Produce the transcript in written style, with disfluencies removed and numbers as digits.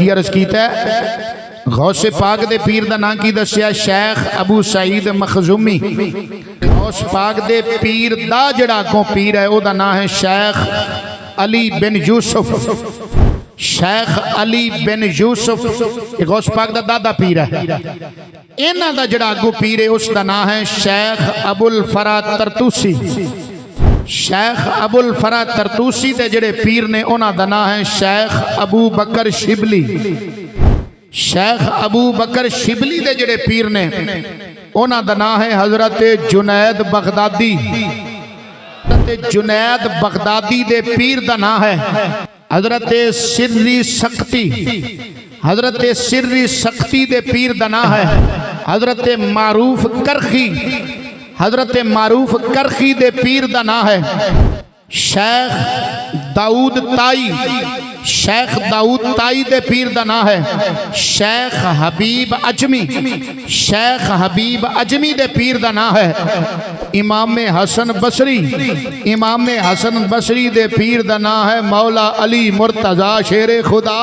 की अर्ज कीता गौसे पाक दे पीर दा नाम की दस्या शेख अबू सईद मखजूमी। गौस पाक दे पीर दा जड़ा अगों पीर है ओदा नाम है शेख अली बिन यूसुफ। शेख अली बिन यूसुफ गौस पाक दा दादा पीर है। इन्हां दा जड़ा अगों पीर है उसका नाम है शेख अबुल फरा तरतूसी। शेख अबुल फरा तरतूसी दे जड़े पीर ने उन्हां दा नाम है शेख अबू बकर शिबली। शेख अबू बकर शिबली दे जड़े पीर ने उन्हां दा नाम है हजरत जुनैद बगदादी। जुनैद बगदादी दे पीर दा नाम है हजरत सिर्री सख्ती। हजरत सिर्री सख्ती दे पीर दा नाम है हजरत मारूफ करखी। हजरत मारूफ करखी दे पीर दा नाम है शेख दाऊद ताई। शेख दाऊद ताई दे पीर दा नाम है शेख हबीब अजमी। शेख हबीब अजमी दे पीर दा नाम है इमाम हसन बसरी। इमाम हसन बसरी दे पीर दा नाम है मौला अली मुर्तजा शेरे खुदा।